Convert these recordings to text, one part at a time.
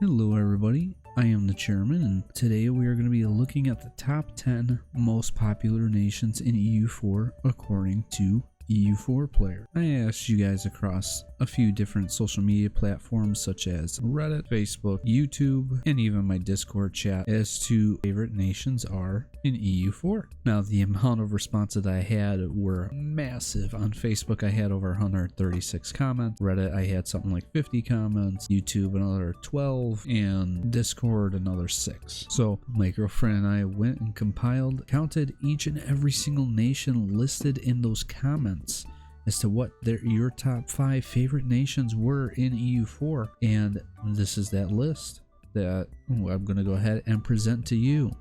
Hello everybody, I am the chairman, and today we are going to be looking at the top 10 most popular nations in EU4 according to EU4 player. I asked you guys across a few different social media platforms such as Reddit, Facebook, YouTube, and even my Discord chat as to favorite nations are in EU4. Now the amount of responses that I had were massive. On Facebook I had over 136 comments, Reddit I had something like 50 comments, YouTube another 12, and Discord another 6. So my girlfriend and I went and counted each and every single nation listed in those comments as to what your top 5 favorite nations were in EU4, and this is that list that I'm going to go ahead and present to you.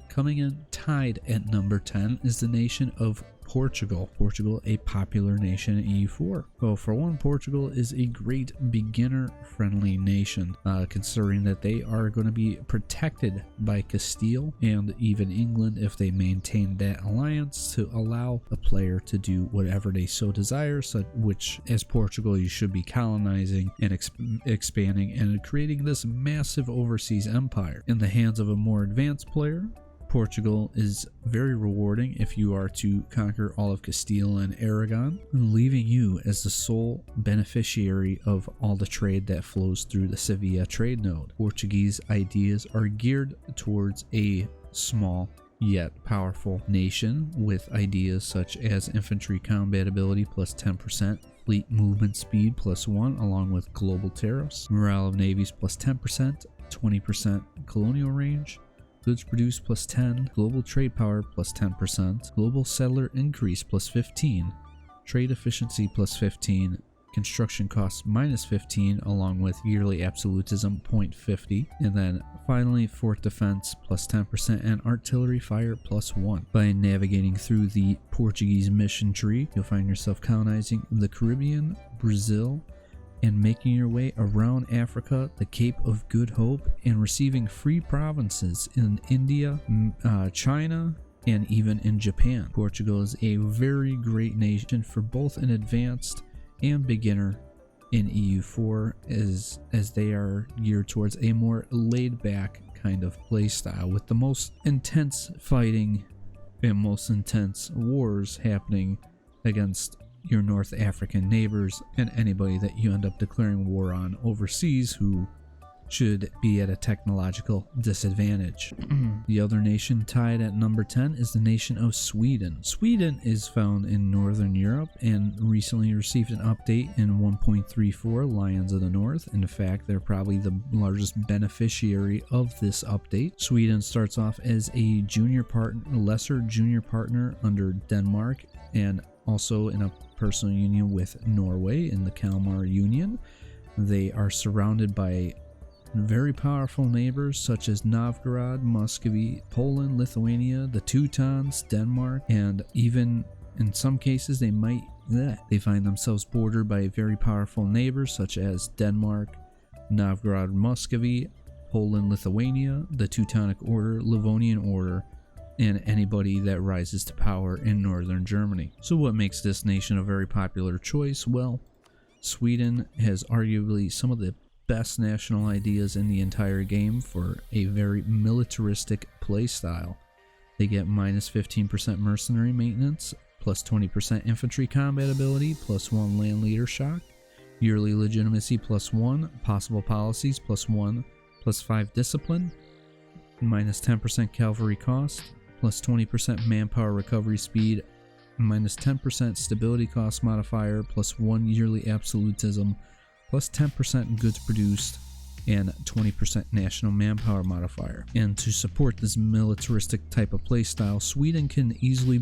Coming in tied at number 10 is the nation of Portugal. Portugal, a popular nation in EU4. Well, for one, Portugal is a great beginner-friendly nation, considering that they are going to be protected by Castile and even England if they maintain that alliance to allow a player to do whatever they so desire, which as Portugal you should be colonizing and expanding and creating this massive overseas empire. In the hands of a more advanced player, Portugal is very rewarding if you are to conquer all of Castile and Aragon, leaving you as the sole beneficiary of all the trade that flows through the Sevilla trade node. Portuguese ideas are geared towards a small yet powerful nation with ideas such as infantry combat ability plus 10%, fleet movement speed plus 1 along with global tariffs, morale of navies plus 10%, 20% colonial range, goods produced plus 10, global trade power plus 10%, global settler increase plus 15, trade efficiency plus 15, construction costs minus 15 along with yearly absolutism 0.50, and then finally fort defense plus 10% and artillery fire plus 1. By navigating through the Portuguese mission tree, you'll find yourself colonizing the Caribbean, Brazil, and making your way around Africa, the Cape of Good Hope, and receiving free provinces in India, China, and even in Japan. Portugal is a very great nation for both an advanced and beginner in EU4 as they are geared towards a more laid-back kind of playstyle with the most intense fighting and most intense wars happening against your North African neighbors and anybody that you end up declaring war on overseas who should be at a technological disadvantage. The other nation tied at number 10 is the nation of Sweden. Sweden is found in Northern Europe and recently received an update in 1.34 Lions of the North. In fact, they're probably the largest beneficiary of this update. Sweden starts off as a lesser junior partner under Denmark and also in a personal union with Norway in the Kalmar Union. They are surrounded by very powerful neighbors such as Novgorod, Muscovy, Poland, Lithuania, the Teutons, Denmark, and even in some cases they find themselves bordered by very powerful neighbors such as Denmark, Novgorod, Muscovy, Poland, Lithuania, the Teutonic Order, Livonian Order, and anybody that rises to power in northern Germany. So what makes this nation a very popular choice? Well, Sweden has arguably some of the best national ideas in the entire game for a very militaristic playstyle. They get minus 15% mercenary maintenance, plus 20% infantry combat ability, plus 1 land leader shock, yearly legitimacy plus 1, possible policies plus 1, plus 5 discipline, minus 10% cavalry cost, plus 20% manpower recovery speed, minus 10% stability cost modifier, plus 1 yearly absolutism, plus 10% goods produced, and 20% national manpower modifier. And to support this militaristic type of playstyle, Sweden can easily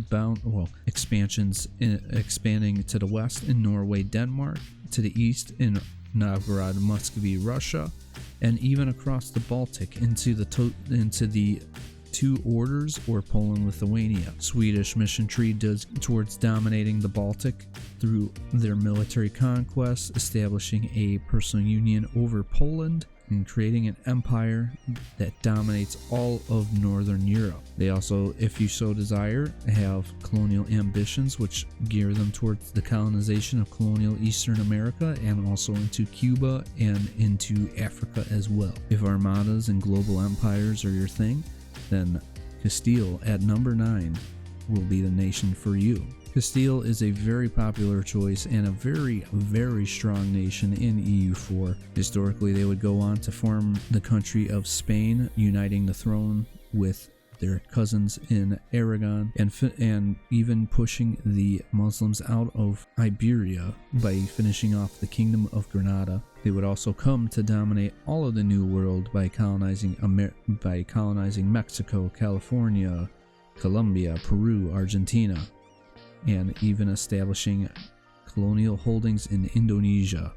expanding to the west in Norway, Denmark, to the east in Novgorod, Muscovy, Russia, and even across the Baltic into the two orders or Poland, Lithuania. Swedish mission tree does towards dominating the Baltic through their military conquests, establishing a personal union over Poland, and creating an empire that dominates all of Northern Europe. They also, if you so desire, have colonial ambitions which gear them towards the colonization of colonial Eastern America and also into Cuba and into Africa as well. If armadas and global empires are your thing, then Castile at number 9 will be the nation for you. Castile is a very popular choice and a very, very strong nation in EU4. Historically, they would go on to form the country of Spain, uniting the throne with their cousins in Aragon and even pushing the Muslims out of Iberia by finishing off the Kingdom of Granada. They would also come to dominate all of the New World by colonizing Mexico, California, Colombia, Peru, Argentina, and even establishing colonial holdings in Indonesia,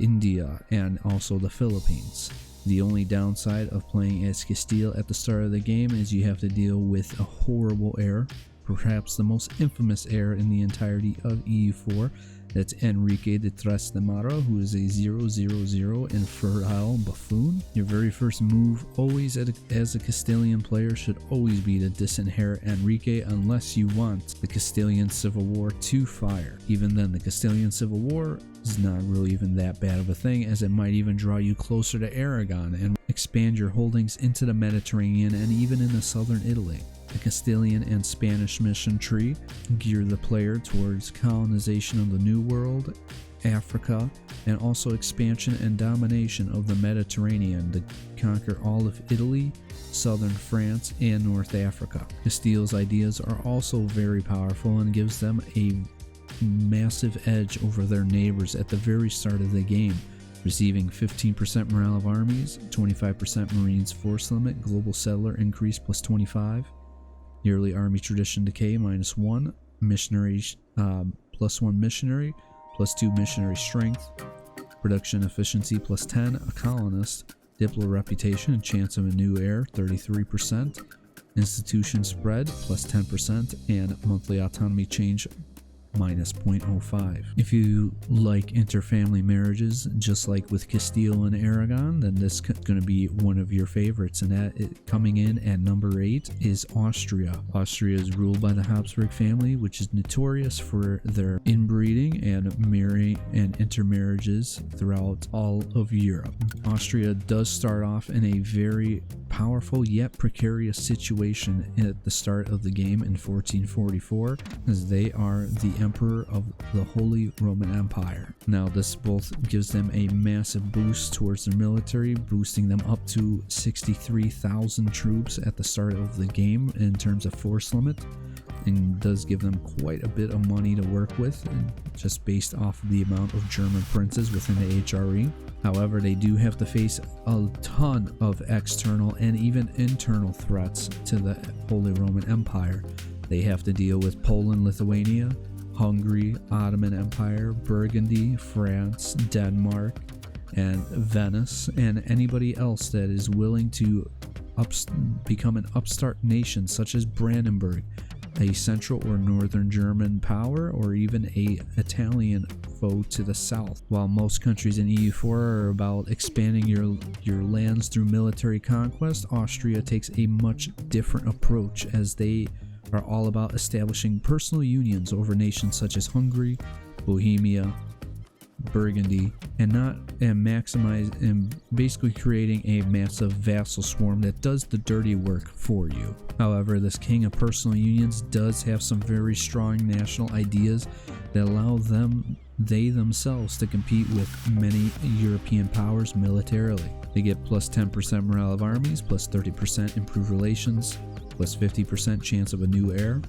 India, and also the Philippines. The only downside of playing as Castile at the start of the game is you have to deal with a horrible heir, perhaps the most infamous heir in the entirety of EU4. That's Enrique de Tres de Mara, who is a 0/0/0 infertile buffoon. Your very first move always as a Castilian player should always be to disinherit Enrique unless you want the Castilian Civil War to fire. Even then, the Castilian Civil War is not really even that bad of a thing, as it might even draw you closer to Aragon and expand your holdings into the Mediterranean and even into southern Italy. The Castilian and Spanish mission tree gear the player towards colonization of the New World, Africa, and also expansion and domination of the Mediterranean to conquer all of Italy, southern France, and North Africa. Castile's ideas are also very powerful and gives them a massive edge over their neighbors at the very start of the game, receiving 15% morale of armies, 25% Marines force limit, global settler increase plus 25, yearly army tradition decay -1, missionary +1 missionary, +2 missionary strength, production efficiency +10, a colonist, diplo reputation and chance of a new heir 33%, institution spread +10%, and monthly autonomy change -0.05. If you like interfamily marriages, just like with Castile and Aragon, then this is going to be one of your favorites, and coming in at number 8 is Austria. Austria is ruled by the Habsburg family, which is notorious for their inbreeding and marrying and intermarriages throughout all of Europe. Austria does start off in a very powerful yet precarious situation at the start of the game in 1444, as they are the Emperor of the Holy Roman Empire. Now, this both gives them a massive boost towards their military, boosting them up to 63,000 troops at the start of the game in terms of force limit, and does give them quite a bit of money to work with, just based off of the amount of German princes within the HRE. However, they do have to face a ton of external and even internal threats to the Holy Roman Empire. They have to deal with Poland, Lithuania, Hungary, Ottoman Empire, Burgundy, France, Denmark, and Venice, and anybody else that is willing to become an upstart nation such as Brandenburg, a central or northern German power, or even a Italian foe to the south. While most countries in EU4 are about expanding your lands through military conquest, Austria takes a much different approach, as they are all about establishing personal unions over nations such as Hungary, Bohemia, Burgundy, and basically creating a massive vassal swarm that does the dirty work for you. However, this king of personal unions does have some very strong national ideas that allow they themselves to compete with many European powers militarily. They get plus 10% morale of armies, plus 30% improved relations, plus 50% chance of a new heir,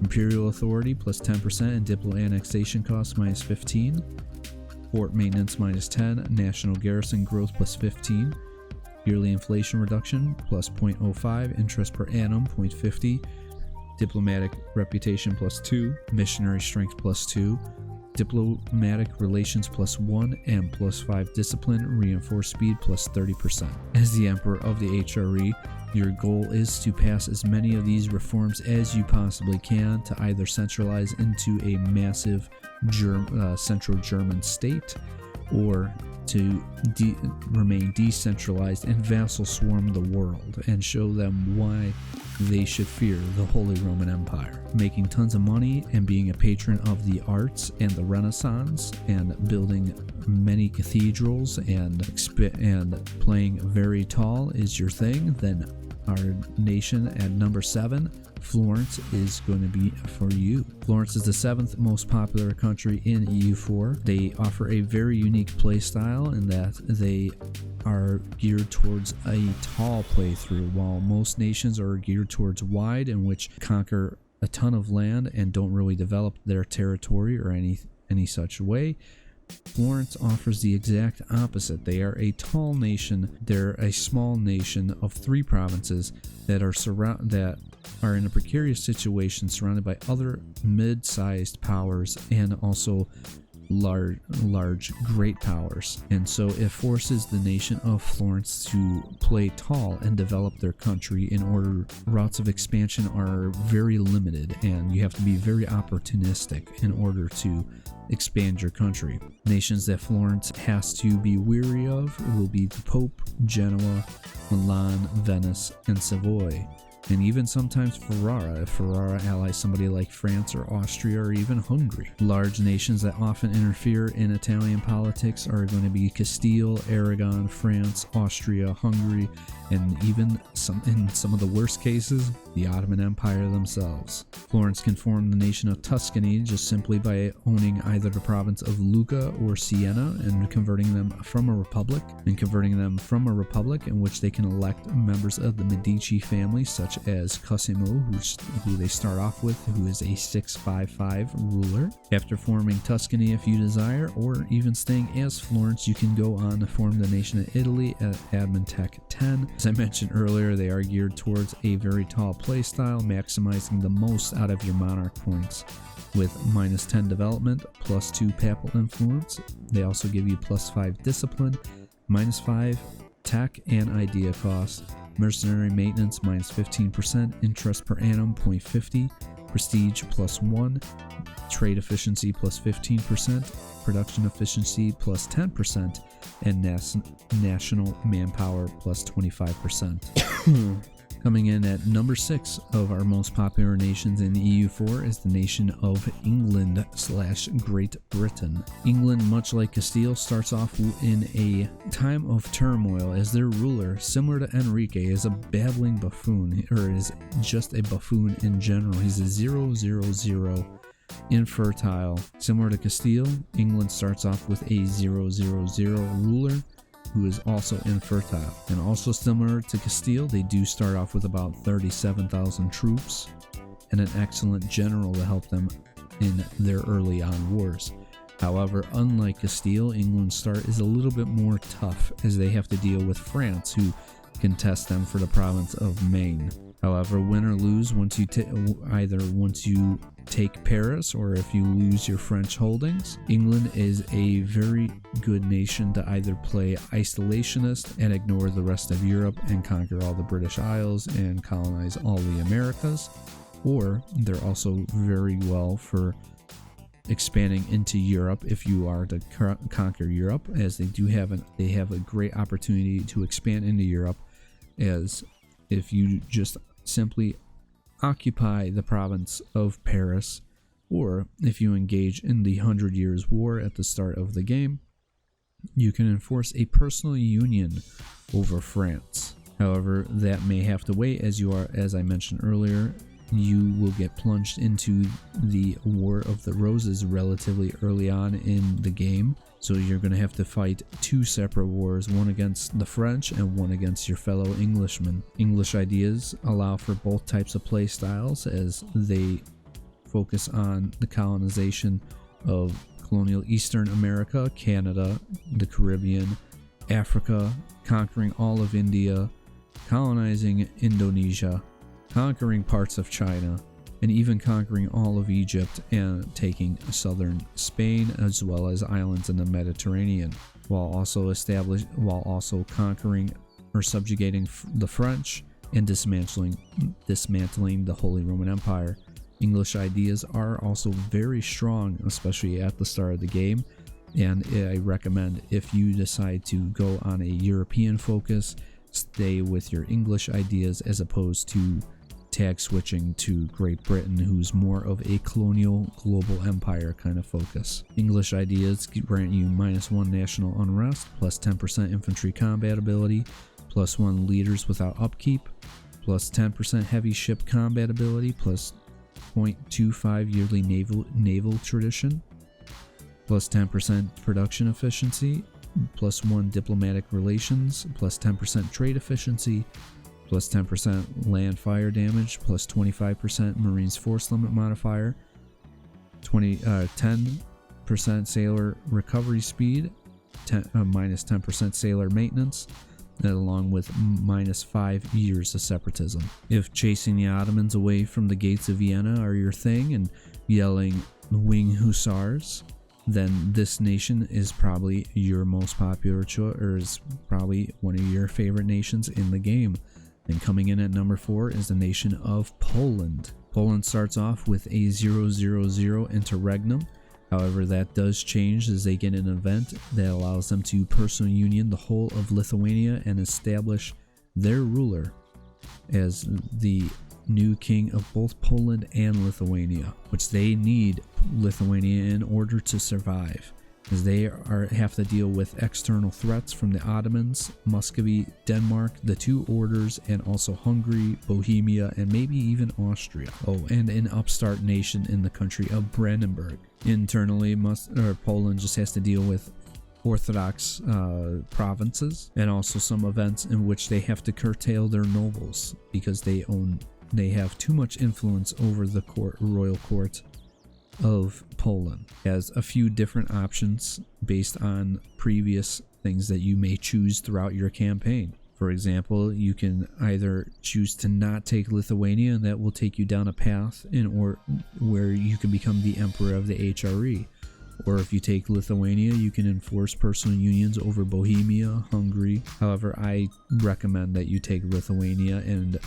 imperial authority plus 10%, and diplo annexation costs -15, fort maintenance -10, national garrison growth plus 15, yearly inflation reduction plus 0.05, interest per annum 0.50, diplomatic reputation plus 2, missionary strength plus 2, diplomatic relations plus 1, and plus 5 discipline, reinforced speed plus 30%. As the Emperor of the HRE, your goal is to pass as many of these reforms as you possibly can to either centralize into a massive central German state, or to remain decentralized and vassal swarm the world and show them why they should fear the Holy Roman Empire. Making tons of money and being a patron of the arts and the Renaissance and building many cathedrals and playing very tall is your thing, then our nation at number 7, Florence, is going to be for you. Florence is the 7th most popular country in EU4. They offer a very unique play style in that they are geared towards a tall playthrough, while most nations are geared towards wide, in which conquer a ton of land and don't really develop their territory or any such way. Florence offers the exact opposite. They are a tall nation. They're a small nation of 3 provinces that are in a precarious situation, surrounded by other mid-sized powers and also large great powers. And so it forces the nation of Florence to play tall and develop their country in order. Routes of expansion are very limited, and you have to be very opportunistic in order to expand your country. Nations that Florence has to be weary of will be the Pope, Genoa, Milan, Venice, and Savoy. And even sometimes Ferrara, if Ferrara allies somebody like France or Austria or even Hungary. Large nations that often interfere in Italian politics are going to be Castile, Aragon, France, Austria, Hungary, and even in some of the worst cases, the Ottoman Empire themselves. Florence can form the nation of Tuscany just simply by owning either the province of Lucca or Siena and converting them from a republic, in which they can elect members of the Medici family, such as Cosimo, who they start off with, who is a 655 ruler. After forming Tuscany, if you desire, or even staying as Florence, you can go on to form the nation of Italy at Admin Tech 10. As I mentioned earlier, they are geared towards a very tall playstyle, maximizing the most out of your monarch points with -10 development, +2 papal influence. They also give you +5 discipline, -5 tech and idea cost, mercenary maintenance -15%, interest per annum 0.50, prestige +1, trade efficiency +15%, production efficiency +10%, and national manpower +25%. Coming in at number 6 of our most popular nations in EU4 is the nation of England / Great Britain. England, much like Castile, starts off in a time of turmoil as their ruler, similar to Enrique, is a babbling buffoon, or is just a buffoon in general. He's a 000 infertile. Similar to Castile, England starts off with a 000 ruler who is also infertile. And also similar to Castile, they do start off with about 37,000 troops and an excellent general to help them in their early on wars. However, unlike Castile, England's start is a little bit more tough as they have to deal with France, who contest them for the province of Maine. However, win or lose, once you take Paris or if you lose your French holdings, England is a very good nation to either play isolationist and ignore the rest of Europe and conquer all the British Isles and colonize all the Americas, or they're also very well for expanding into Europe if you are to conquer Europe, as they have a great opportunity to expand into Europe, as if you just simply occupy the province of Paris, or if you engage in the 100 Years' War at the start of the game, you can enforce a personal union over France. However, that may have to wait, as I mentioned earlier, you will get plunged into the War of the Roses relatively early on in the game. So you're going to have to fight 2 separate wars, one against the French and one against your fellow Englishmen. English ideas allow for both types of play styles, as they focus on the colonization of colonial Eastern America, Canada, the Caribbean, Africa, conquering all of India, colonizing Indonesia, conquering parts of China, and even conquering all of Egypt and taking southern Spain as well as islands in the Mediterranean, while also conquering or subjugating the French and dismantling the Holy Roman Empire. English ideas are also very strong, especially at the start of the game, And I recommend, if you decide to go on a European focus, stay with your English ideas as opposed to tag switching to Great Britain, who's more of a colonial global empire kind of focus. English ideas grant you -1 national unrest, plus 10% infantry combat ability, plus 1 leaders without upkeep, plus 10% heavy ship combat ability, plus 0.25 yearly naval tradition, plus 10% production efficiency, plus 1 diplomatic relations, plus 10% trade efficiency, plus 10% land fire damage, plus 25% Marines force limit modifier, 10% sailor recovery speed, minus 10% sailor maintenance, and along with -5 years of separatism. If chasing the Ottomans away from the gates of Vienna are your thing and yelling "Wing Hussars," then this nation is probably your most popular choice, or is probably one of your favorite nations in the game. And coming in at number 4 is the nation of Poland. Poland starts off with a 000 interregnum. However, that does change as they get an event that allows them to personal union the whole of Lithuania and establish their ruler as the new king of both Poland and Lithuania, which they need Lithuania in order to survive, as they have to deal with external threats from the Ottomans, Muscovy, Denmark, the two orders, and also Hungary, Bohemia, and maybe even Austria. Oh, and an upstart nation in the country of Brandenburg. Internally, Poland just has to deal with Orthodox provinces, and also some events in which they have to curtail their nobles because they have too much influence over the royal court of Poland. It has a few different options based on previous things that you may choose throughout your campaign. For example, you can either choose to not take Lithuania, and that will take you down a path where you can become the emperor of the HRE. Or if you take Lithuania, you can enforce personal unions over Bohemia, Hungary. However, I recommend that you take Lithuania and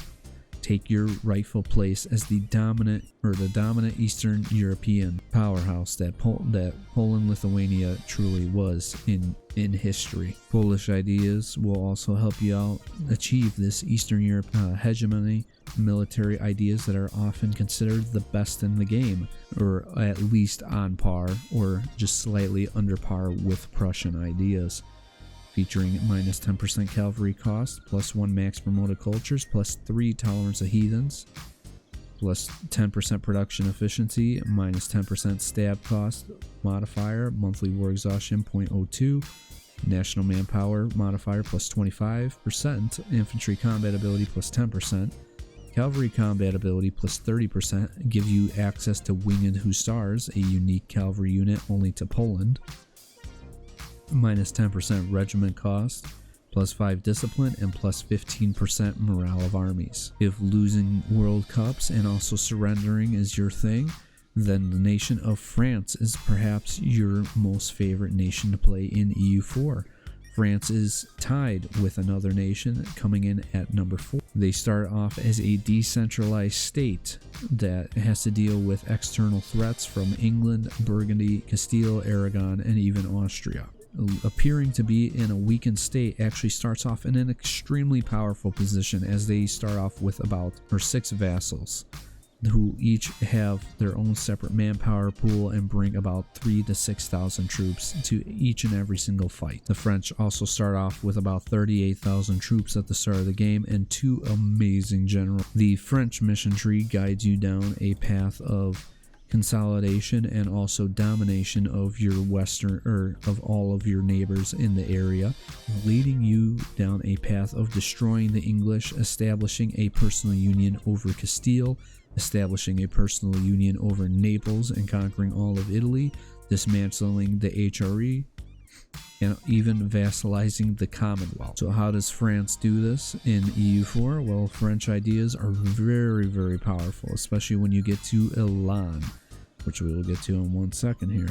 take your rightful place as the dominant Eastern European powerhouse that Poland-Lithuania truly was in history. Polish ideas will also help you out achieve this Eastern Europe hegemony. Military ideas that are often considered the best in the game, or at least on par or just slightly under par with Prussian ideas, featuring minus 10% cavalry cost, plus 1 max promoted cultures, plus 3 tolerance of heathens, plus 10% production efficiency, minus 10% stab cost modifier, monthly war exhaustion 0.02, national manpower modifier plus 25%, infantry combat ability plus 10%, cavalry combat ability plus 30%, give you access to Winged Hussars, a unique cavalry unit only to Poland, minus 10% regiment cost, plus 5 discipline, and plus 15% morale of armies. If losing World Cups and also surrendering is your thing, then the nation of France is perhaps your most favorite nation to play in EU4. France is tied with another nation coming in at number 4. They start off as a decentralized state that has to deal with external threats from England, Burgundy, Castile, Aragon, and even Austria. Appearing to be in a weakened state, actually starts off in an extremely powerful position, as they start off with 6 vassals who each have their own separate manpower pool and bring about 3,000 to 6,000 troops to each and every single fight. The French also start off with about 38,000 troops at the start of the game and 2 amazing generals. The French mission tree guides you down a path of consolidation and also domination of your of all of your neighbors in the area, leading you down a path of destroying the English, establishing a personal union over Castile, establishing a personal union over Naples and conquering all of Italy, dismantling the HRE, and even vassalizing the Commonwealth. So how does France do this in EU4? Well, French ideas are very, very powerful, especially when you get to Elan, which we will get to in 1 second here.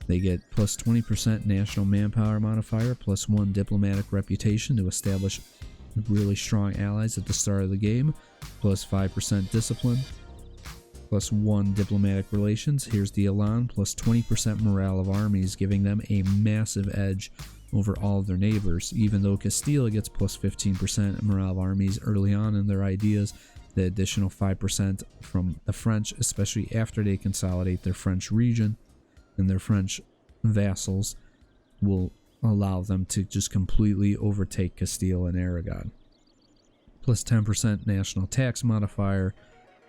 They get plus 20% national manpower modifier, plus 1 diplomatic reputation to establish really strong allies at the start of the game, plus 5% discipline, +1 diplomatic relations. Here's the Elan, plus 20% morale of armies, giving them a massive edge over all of their neighbors. Even though Castile gets plus 15% morale of armies early on in their ideas, the additional 5% from the French, especially after they consolidate their French region and their French vassals, will allow them to just completely overtake Castile and Aragon. Plus 10% national tax modifier,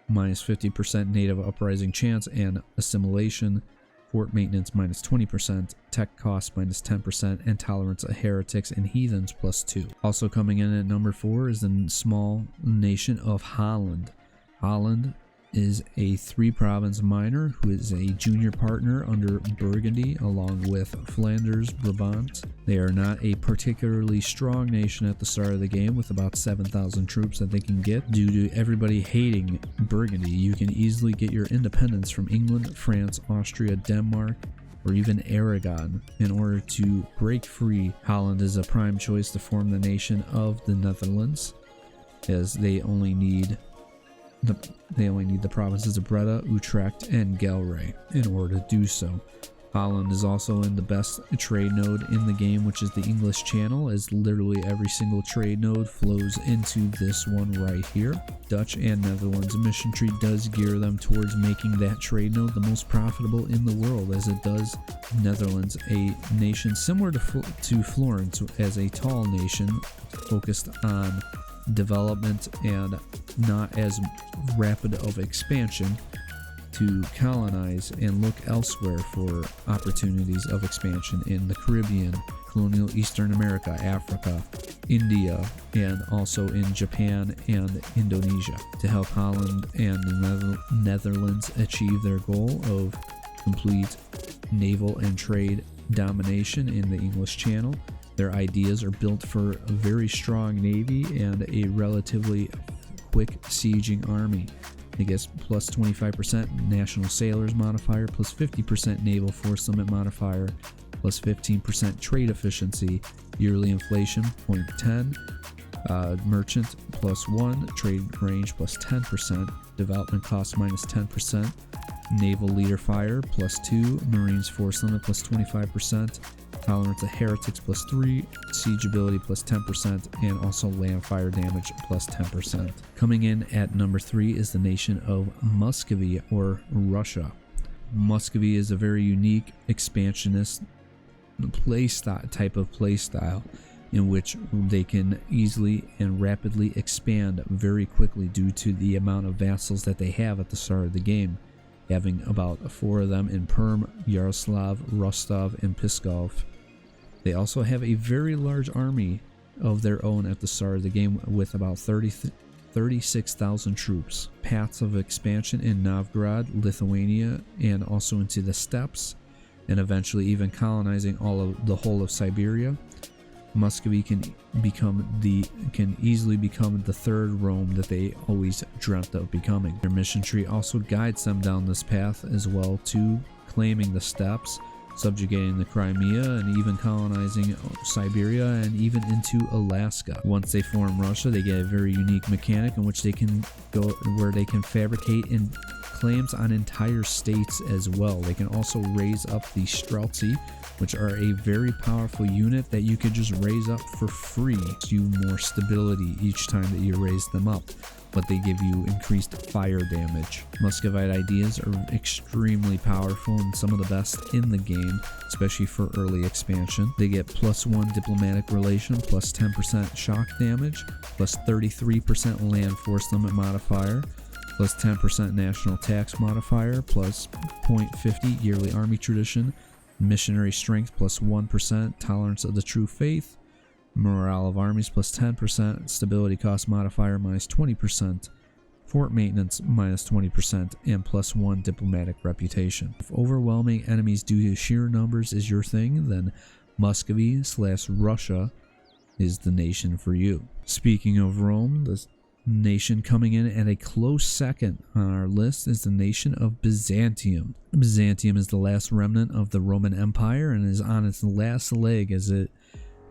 minus 50% native uprising chance and assimilation, fort maintenance minus 20%, tech cost minus 10%, and tolerance of heretics and heathens plus 2. Also coming in at number 4 is the small nation of Holland. Holland is a 3-province minor who is a junior partner under Burgundy along with Flanders, Brabant. They are not a particularly strong nation at the start of the game, with about 7,000 troops that they can get. Due to everybody hating Burgundy, you can easily get your independence from England, France, Austria, Denmark, or even Aragon. In order to break free, Holland is a prime choice to form the nation of the Netherlands, as they only need the provinces of Breda, Utrecht, and Gelre in order to do so. Holland is also in the best trade node in the game, which is the English Channel, as literally every single trade node flows into this one right here. Dutch and Netherlands mission tree does gear them towards making that trade node the most profitable in the world, as it does Netherlands, a nation similar to Florence, as a tall nation focused on development and not as rapid of expansion, to colonize and look elsewhere for opportunities of expansion in the Caribbean, colonial Eastern America, Africa, India, and also in Japan and Indonesia, to help Holland and the Netherlands achieve their goal of complete naval and trade domination in the English Channel. Their ideas are built for a very strong navy and a relatively quick sieging army. It gets plus 25% national sailors modifier, plus 50% naval force limit modifier, plus 15% trade efficiency, yearly inflation 0.10, merchant plus 1, trade range plus 10%, development cost minus 10%, naval leader fire plus 2, marines force limit plus 25%, tolerance of heretics plus 3, siege ability plus 10%, and also land fire damage plus 10%. Coming in at number 3 is the nation of Muscovy, or Russia. Muscovy is a very unique expansionist type of playstyle in which they can easily and rapidly expand very quickly due to the amount of vassals that they have at the start of the game, having about 4 of them in Perm, Yaroslav, Rostov, and Pskov. They also have a very large army of their own at the start of the game with about 36,000 troops. Paths of expansion in Novgorod, Lithuania, and also into the steppes, and eventually even colonizing the whole of Siberia. Muscovy can easily become the third Rome that they always dreamt of becoming. Their mission tree also guides them down this path as well, to claiming the steppes, subjugating the Crimea, and even colonizing Siberia and even into Alaska. Once they form Russia, they get a very unique mechanic in which they can go where they can fabricate in claims on entire states as well. They can also raise up the Streltsy, which are a very powerful unit that you could just raise up for free. Gives you more stability each time that you raise them up, but they give you increased fire damage. Muscovite ideas are extremely powerful and some of the best in the game, especially for early expansion. They get plus 1 diplomatic relation, plus 10% shock damage, plus 33% land force limit modifier, plus 10% national tax modifier, plus 0.50 yearly army tradition, missionary strength plus 1%, tolerance of the true faith, morale of armies plus 10%, stability cost modifier minus 20%, fort maintenance minus 20%, and plus 1 diplomatic reputation. If overwhelming enemies due to sheer numbers is your thing, then Muscovy/Russia is the nation for you. Speaking of Rome, the nation coming in at a close second on our list is the nation of Byzantium. Byzantium is the last remnant of the Roman Empire and is on its last leg, as it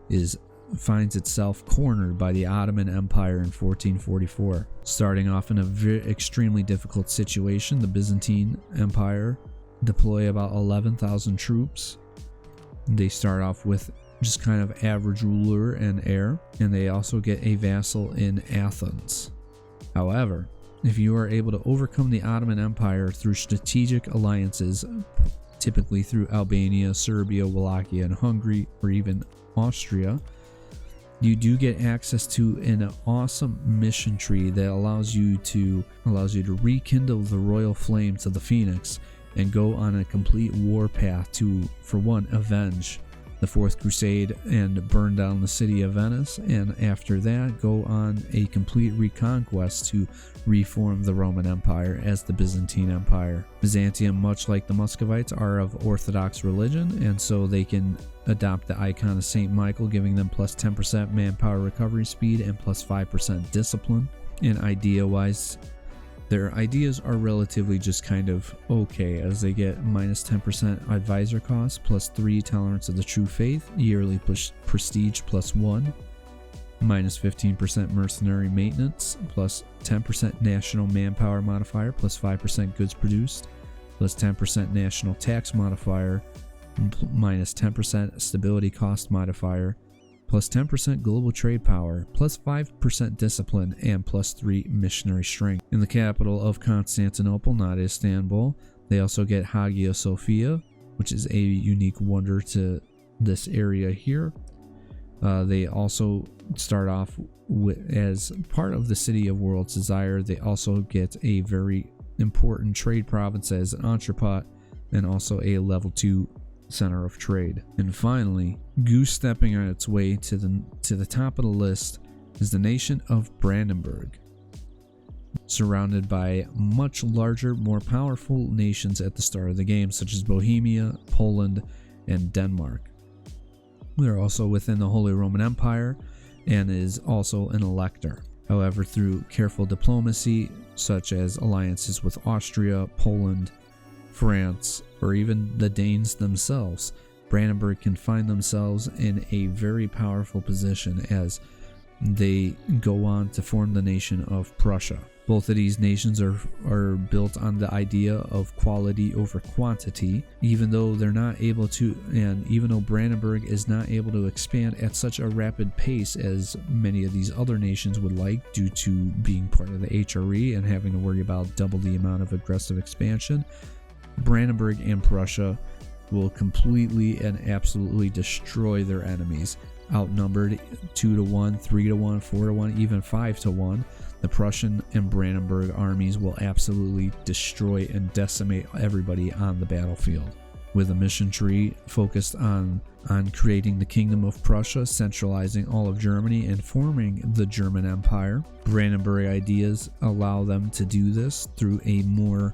is finds itself cornered by the Ottoman Empire in 1444. Starting off in a extremely difficult situation, the Byzantine Empire deploy about 11,000 troops. They start off with just kind of average ruler and heir, and they also get a vassal in Athens. However, if you are able to overcome the Ottoman Empire through strategic alliances, typically through Albania, Serbia, Wallachia, and Hungary, or even Austria, you do get access to an awesome mission tree that allows you to rekindle the royal flames of the Phoenix and go on a complete war path to, for one, avenge the Fourth Crusade and burn down the city of Venice, and after that go on a complete reconquest to reform the Roman Empire as the Byzantine Empire. Byzantium, much like the Muscovites, are of Orthodox religion, and so they can adopt the icon of St. Michael, giving them plus 10% manpower recovery speed and plus 5% discipline. And idea-wise, their ideas are relatively just kind of okay, as they get minus 10% advisor costs, plus 3 tolerance of the true faith, yearly prestige plus 1, minus 15% mercenary maintenance, plus 10% national manpower modifier, plus 5% goods produced, plus 10% national tax modifier, minus 10% stability cost modifier, plus 10% global trade power, plus 5% discipline, and plus 3 missionary strength. In the capital of Constantinople, not Istanbul, they also get Hagia Sophia, which is a unique wonder to this area here. They also start off with, as part of the City of World's Desire, they also get a very important trade province as an entrepot and also a level 2 center of trade. And finally, goose stepping on its way to the top of the list is the nation of Brandenburg, surrounded by much larger, more powerful nations at the start of the game, such as Bohemia, Poland, and Denmark. They're also within the Holy Roman Empire and is also an elector. However, through careful diplomacy, such as alliances with Austria, Poland, France, or even the Danes themselves, Brandenburg can find themselves in a very powerful position as they go on to form the nation of Prussia. Both of these nations are built on the idea of quality over quantity, even though they're not able to, and even though Brandenburg is not able to expand at such a rapid pace as many of these other nations would like, due to being part of the HRE and having to worry about double the amount of aggressive expansion. Brandenburg and Prussia will completely and absolutely destroy their enemies. Outnumbered 2 to 1, 3 to 1, 4 to 1, even 5 to 1, the Prussian and Brandenburg armies will absolutely destroy and decimate everybody on the battlefield. With a mission tree focused on creating the Kingdom of Prussia, centralizing all of Germany, and forming the German Empire, Brandenburg ideas allow them to do this through a more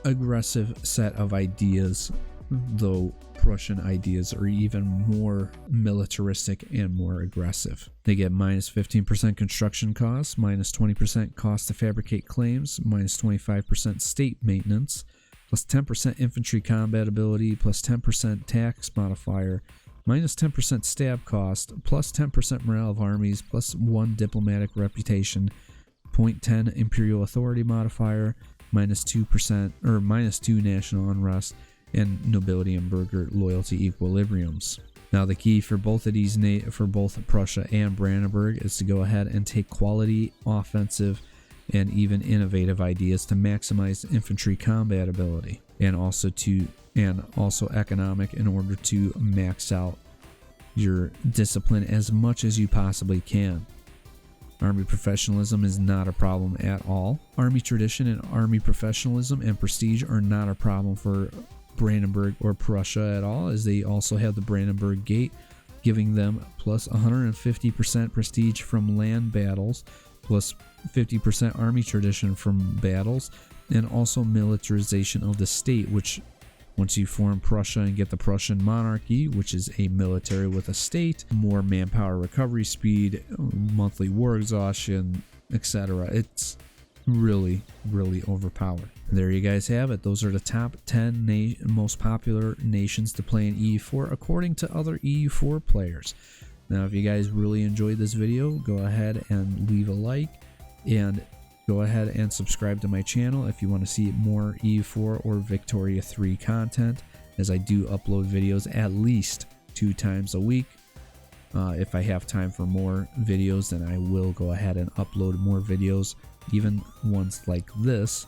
aggressive set of ideas, though Prussian ideas are even more militaristic and more aggressive. They get minus 15% construction costs, minus 20% cost to fabricate claims, minus 25% state maintenance, plus 10% infantry combat ability, plus 10% tax modifier, minus 10% stab cost, plus 10% morale of armies, plus 1 diplomatic reputation, 0.10 imperial authority modifier, minus 2% or minus 2 national unrest, and nobility and burgher loyalty equilibriums. Now the key for both of these for both Prussia and Brandenburg is to go ahead and take quality, offensive, and even innovative ideas to maximize infantry combat ability, and also economic, in order to max out your discipline as much as you possibly can. Army professionalism is not a problem at all. Army tradition and army professionalism and prestige are not a problem for Brandenburg or Prussia at all, as they also have the Brandenburg Gate, giving them plus 150% prestige from land battles, plus 50% army tradition from battles, and also militarization of the state, which once you form Prussia and get the Prussian monarchy, which is a military with a state, more manpower recovery speed, monthly war exhaustion, etc. It's really, really overpowered. There you guys have it. Those are the top 10 most popular nations to play in EU4 according to other EU4 players. Now, if you guys really enjoyed this video, go ahead and leave a like, and go ahead and subscribe to my channel if you want to see more EU4 or Victoria 3 content, as I do upload videos at least 2 times a week. If I have time for more videos, then I will go ahead and upload more videos, even ones like this,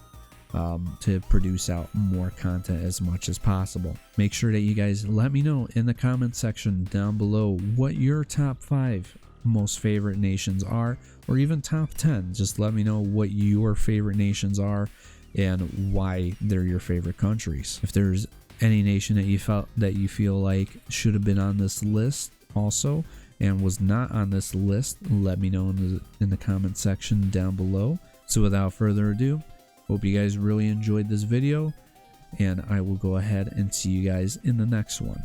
to produce out more content as much as possible. Make sure that you guys let me know in the comment section down below what your top 5 most favorite nations are, or even top 10. Just let me know what your favorite nations are and why they're your favorite countries. If there's any nation that you feel like should have been on this list also and was not on this list, let me know in the comment section down below. So without further ado, hope you guys really enjoyed this video, and I will go ahead and see you guys in the next one.